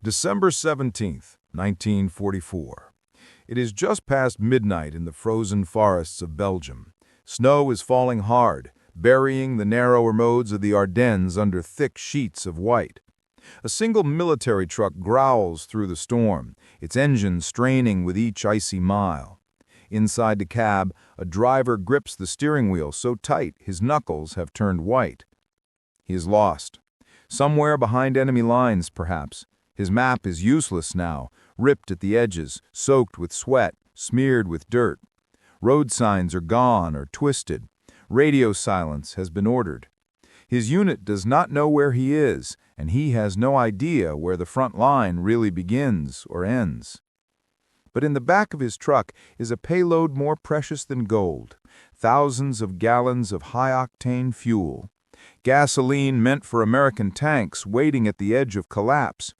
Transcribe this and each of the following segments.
December 17th, 1944. It is just past midnight in the frozen forests of Belgium. Snow is falling hard, burying the narrower modes of the Ardennes under thick sheets of white. A single military truck growls through the storm, its engine straining with each icy mile. Inside the cab, a driver grips the steering wheel so tight his knuckles have turned white. He is lost. Somewhere behind enemy lines, perhaps. His map is useless now, ripped at the edges, soaked with sweat, smeared with dirt. Road signs are gone or twisted. Radio silence has been ordered. His unit does not know where he is, and he has no idea where the front line really begins or ends. But in the back of his truck is a payload more precious than gold. Thousands of gallons of high-octane fuel. Gasoline meant for American tanks waiting at the edge of collapse.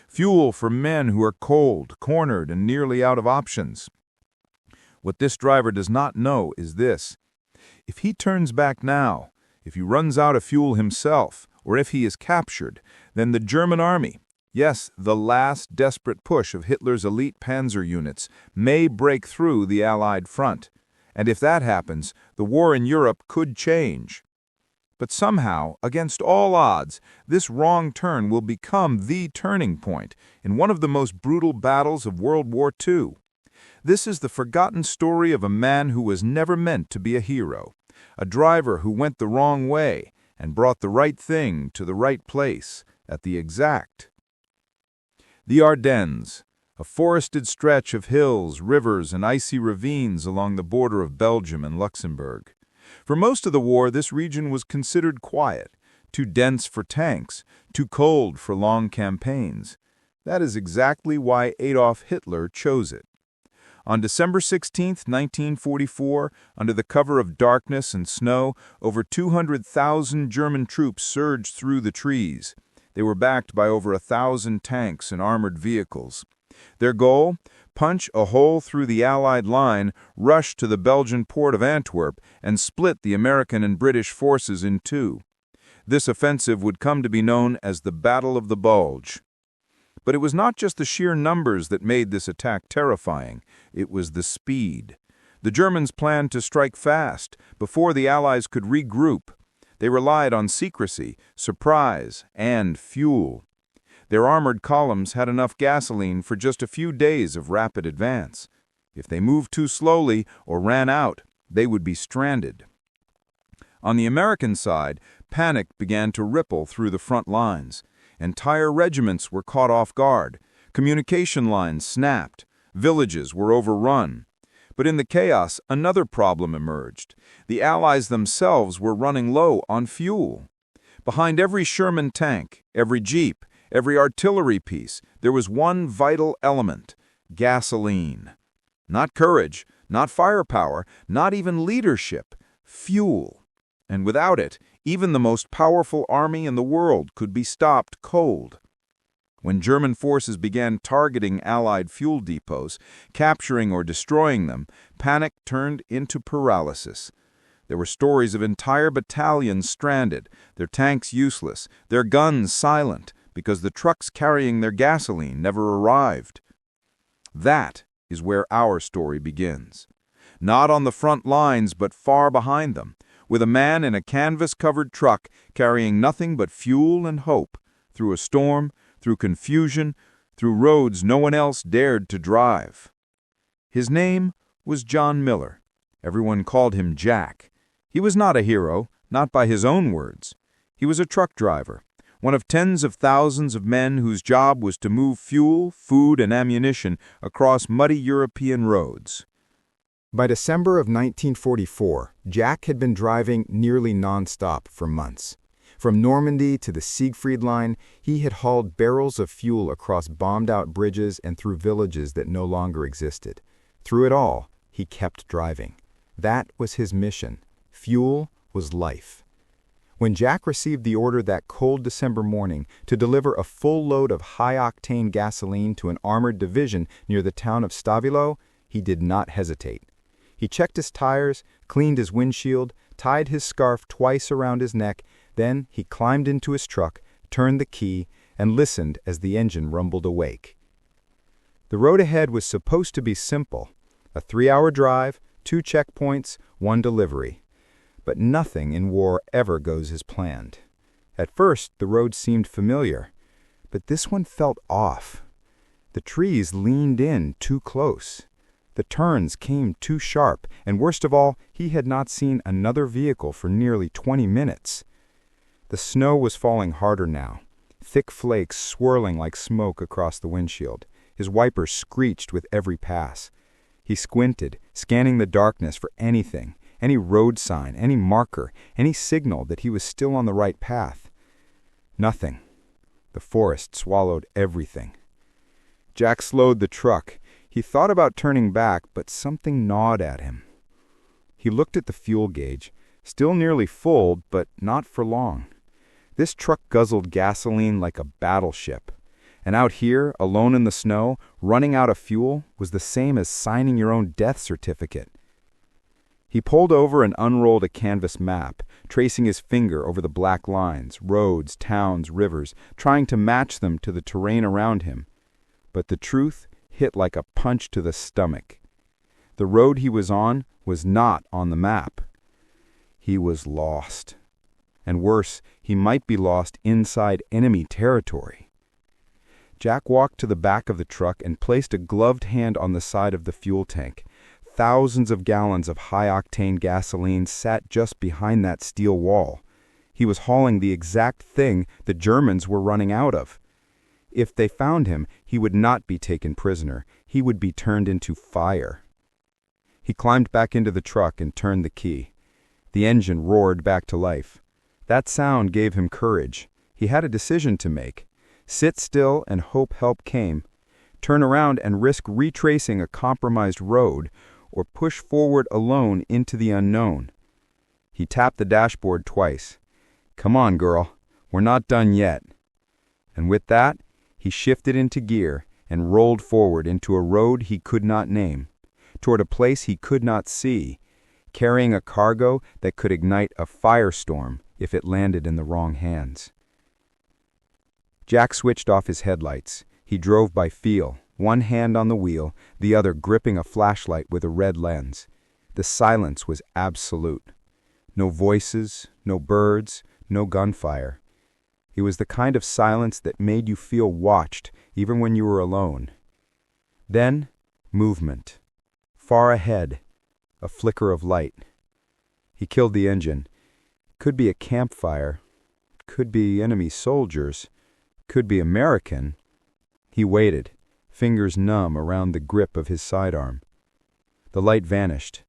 Fuel for men who are cold, cornered, and nearly out of options. What this driver does not know is this. If he turns back now, if he runs out of fuel himself, or if he is captured, then the German army, yes, the last desperate push of Hitler's elite panzer units, may break through the Allied front. And if that happens, the war in Europe could change. But somehow, against all odds, this wrong turn will become the turning point in one of the most brutal battles of World War II. This is the forgotten story of a man who was never meant to be a hero, a driver who went the wrong way and brought the right thing to the right place at the exact. The Ardennes, a forested stretch of hills, rivers, and icy ravines along the border of Belgium and Luxembourg. For most of the war, this region was considered quiet, too dense for tanks, too cold for long campaigns. That is exactly why Adolf Hitler chose it. On December 16, 1944, under the cover of darkness and snow, over 200,000 German troops surged through the trees. They were backed by over 1,000 tanks and armored vehicles. Their goal? Punch a hole through the Allied line, rush to the Belgian port of Antwerp, and split the American and British forces in two. This offensive would come to be known as the Battle of the Bulge. But it was not just the sheer numbers that made this attack terrifying. It was the speed. The Germans planned to strike fast, before the Allies could regroup. They relied on secrecy, surprise, and fuel. Their armored columns had enough gasoline for just a few days of rapid advance. If they moved too slowly or ran out, they would be stranded. On the American side, panic began to ripple through the front lines. Entire regiments were caught off guard. Communication lines snapped. Villages were overrun. But in the chaos, another problem emerged. The Allies themselves were running low on fuel. Behind every Sherman tank, every jeep, every artillery piece, there was one vital element: gasoline. Not courage, not firepower, not even leadership, fuel. And without it, even the most powerful army in the world could be stopped cold. When German forces began targeting Allied fuel depots, capturing or destroying them, panic turned into paralysis. There were stories of entire battalions stranded, their tanks useless, their guns silent, because the trucks carrying their gasoline never arrived. That is where our story begins. Not on the front lines, but far behind them, with a man in a canvas-covered truck carrying nothing but fuel and hope, through a storm, through confusion, through roads no one else dared to drive. His name was John Miller. Everyone called him Jack. He was not a hero, not by his own words. He was a truck driver, one of tens of thousands of men whose job was to move fuel, food, and ammunition across muddy European roads. By December of 1944, Jack had been driving nearly nonstop for months. From Normandy to the Siegfried Line, he had hauled barrels of fuel across bombed-out bridges and through villages that no longer existed. Through it all, he kept driving. That was his mission. Fuel was life. When Jack received the order that cold December morning to deliver a full load of high-octane gasoline to an armored division near the town of Stavilo, he did not hesitate. He checked his tires, cleaned his windshield, tied his scarf twice around his neck, then he climbed into his truck, turned the key, and listened as the engine rumbled awake. The road ahead was supposed to be simple: a 3-hour drive, 2 checkpoints, 1 delivery. But nothing in war ever goes as planned. At first, the road seemed familiar, but this one felt off. The trees leaned in too close. The turns came too sharp, and worst of all, he had not seen another vehicle for nearly 20 minutes. The snow was falling harder now, thick flakes swirling like smoke across the windshield. His wipers screeched with every pass. He squinted, scanning the darkness for anything, any road sign, any marker, any signal that he was still on the right path. Nothing. The forest swallowed everything. Jack slowed the truck. He thought about turning back, but something gnawed at him. He looked at the fuel gauge, still nearly full, but not for long. This truck guzzled gasoline like a battleship. And out here, alone in the snow, running out of fuel was the same as signing your own death certificate. He pulled over and unrolled a canvas map, tracing his finger over the black lines, roads, towns, rivers, trying to match them to the terrain around him. But the truth hit like a punch to the stomach. The road he was on was not on the map. He was lost. And worse, he might be lost inside enemy territory. Jack walked to the back of the truck and placed a gloved hand on the side of the fuel tank. Thousands of gallons of high-octane gasoline sat just behind that steel wall. He was hauling the exact thing the Germans were running out of. If they found him, he would not be taken prisoner. He would be turned into fire. He climbed back into the truck and turned the key. The engine roared back to life. That sound gave him courage. He had a decision to make. Sit still and hope help came. Turn around and risk retracing a compromised road, or push forward alone into the unknown. He tapped the dashboard twice. "Come on, girl. We're not done yet." And with that, he shifted into gear and rolled forward into a road he could not name, toward a place he could not see, carrying a cargo that could ignite a firestorm if it landed in the wrong hands. Jack switched off his headlights. He drove by feel, one hand on the wheel, the other gripping a flashlight with a red lens. The silence was absolute. No voices, no birds, no gunfire. It was the kind of silence that made you feel watched, even when you were alone. Then, movement. Far ahead, a flicker of light. He killed the engine. Could be a campfire. Could be enemy soldiers. Could be American. He waited, fingers numb around the grip of his sidearm. The light vanished.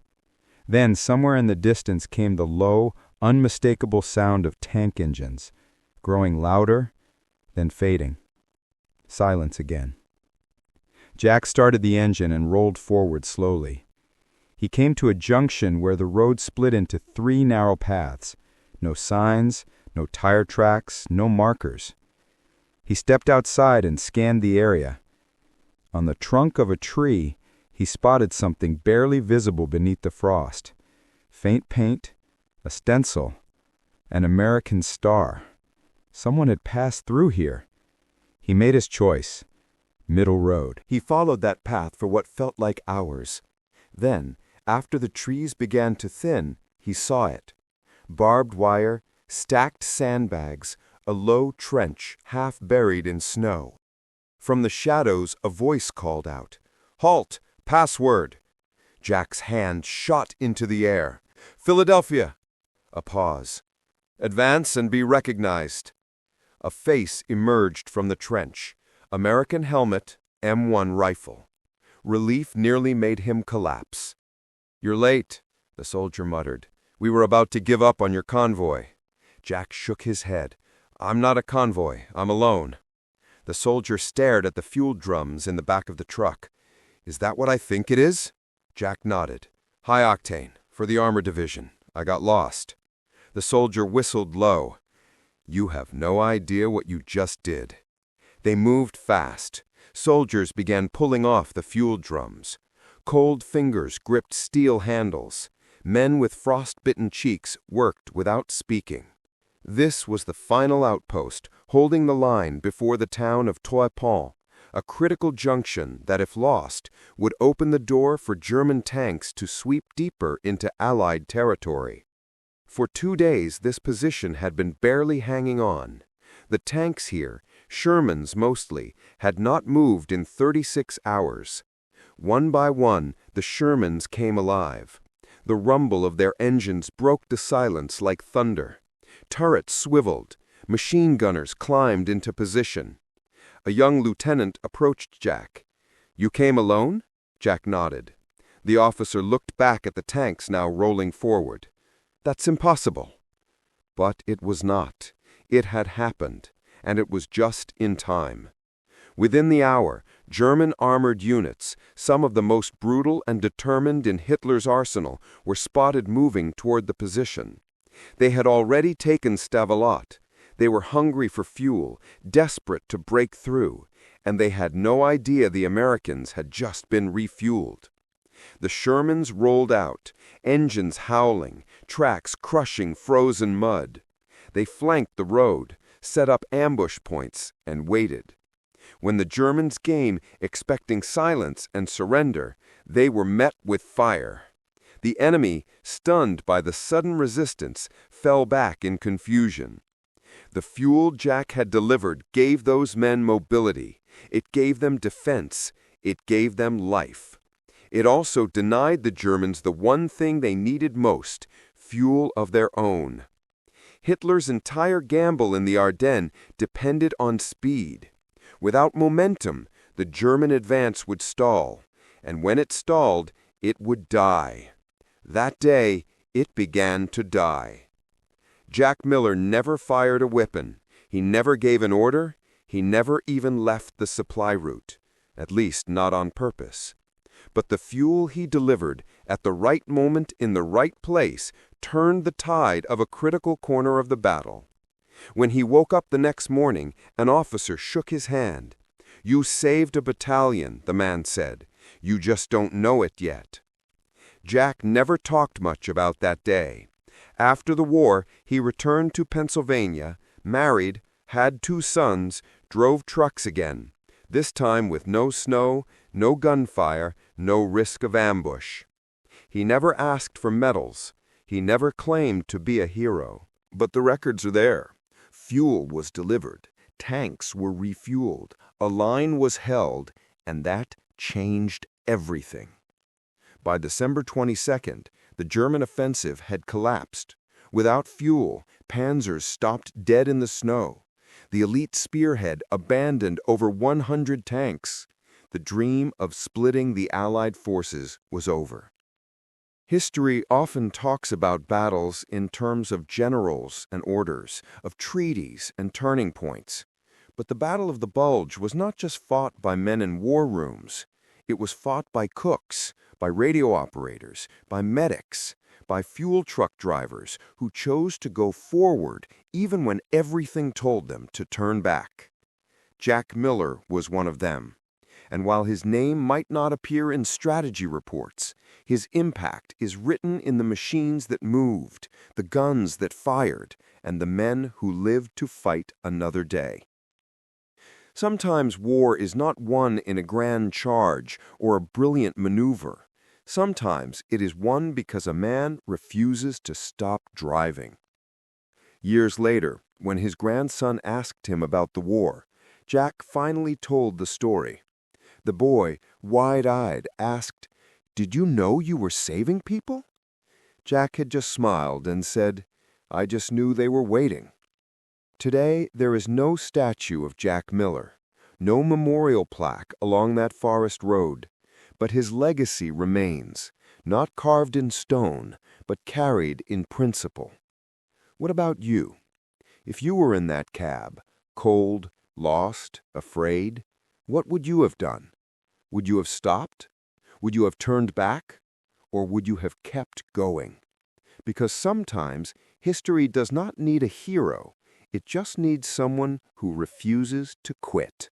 Then, somewhere in the distance came the low, unmistakable sound of tank engines, growing louder, then fading. Silence again. Jack started the engine and rolled forward slowly. He came to a junction where the road split into 3 narrow paths. No signs, no tire tracks, no markers. He stepped outside and scanned the area. On the trunk of a tree, he spotted something barely visible beneath the frost. Faint paint, a stencil, an American star. Someone had passed through here. He made his choice. Middle road. He followed that path for what felt like hours. Then, after the trees began to thin, he saw it. Barbed wire, stacked sandbags, a low trench half buried in snow. From the shadows, a voice called out, "Halt! Password!" Jack's hand shot into the air. "Philadelphia!" A pause. "Advance and be recognized." A face emerged from the trench. American helmet, M1 rifle. Relief nearly made him collapse. "You're late," the soldier muttered. "We were about to give up on your convoy." Jack shook his head. "I'm not a convoy. I'm alone." The soldier stared at the fuel drums in the back of the truck. "Is that what I think it is?" Jack nodded. "High octane, for the armor division. I got lost." The soldier whistled low. "You have no idea what you just did." They moved fast. Soldiers began pulling off the fuel drums. Cold fingers gripped steel handles. Men with frost-bitten cheeks worked without speaking. This was the final outpost, holding the line before the town of Trois-Ponts, a critical junction that, if lost, would open the door for German tanks to sweep deeper into Allied territory. For 2 days, this position had been barely hanging on. The tanks here, Shermans mostly, had not moved in 36 hours. One by one, the Shermans came alive. The rumble of their engines broke the silence like thunder. Turrets swiveled. Machine gunners climbed into position. A young lieutenant approached Jack. "You came alone?" Jack nodded. The officer looked back at the tanks now rolling forward. "That's impossible." But it was not. It had happened, and it was just in time. Within the hour, German armored units, some of the most brutal and determined in Hitler's arsenal, were spotted moving toward the position. They had already taken Stavelot. They were hungry for fuel, desperate to break through, and they had no idea the Americans had just been refueled. The Shermans rolled out, engines howling, tracks crushing frozen mud. They flanked the road, set up ambush points, and waited. When the Germans came, expecting silence and surrender, they were met with fire. The enemy, stunned by the sudden resistance, fell back in confusion. The fuel Jack had delivered gave those men mobility. It gave them defense. It gave them life. It also denied the Germans the one thing they needed most, fuel of their own. Hitler's entire gamble in the Ardennes depended on speed. Without momentum, the German advance would stall, and when it stalled, it would die. That day, it began to die. Jack Miller never fired a weapon. He never gave an order. He never even left the supply route, at least not on purpose. But the fuel he delivered at the right moment in the right place turned the tide of a critical corner of the battle. When he woke up the next morning, an officer shook his hand. "You saved a battalion," the man said. "You just don't know it yet." Jack never talked much about that day. After the war, he returned to Pennsylvania, married, had 2 sons, drove trucks again, this time with no snow, no gunfire, no risk of ambush. He never asked for medals. He never claimed to be a hero. But the records are there. Fuel was delivered, tanks were refueled, a line was held, and that changed everything. By December 22nd, the German offensive had collapsed. Without fuel, panzers stopped dead in the snow. The elite spearhead abandoned over 100 tanks. The dream of splitting the Allied forces was over. History often talks about battles in terms of generals and orders, of treaties and turning points. But the Battle of the Bulge was not just fought by men in war rooms. It was fought by cooks, by radio operators, by medics, by fuel truck drivers who chose to go forward even when everything told them to turn back. Jack Miller was one of them. And while his name might not appear in strategy reports, his impact is written in the machines that moved, the guns that fired, and the men who lived to fight another day. Sometimes war is not won in a grand charge or a brilliant maneuver. Sometimes it is won because a man refuses to stop driving. Years later, when his grandson asked him about the war, Jack finally told the story. The boy, wide-eyed, asked, "Did you know you were saving people?" Jack had just smiled and said, "I just knew they were waiting." Today, there is no statue of Jack Miller, no memorial plaque along that forest road, but his legacy remains, not carved in stone, but carried in principle. What about you? If you were in that cab, cold, lost, afraid, what would you have done? Would you have stopped? Would you have turned back? Or would you have kept going? Because sometimes history does not need a hero. It just needs someone who refuses to quit.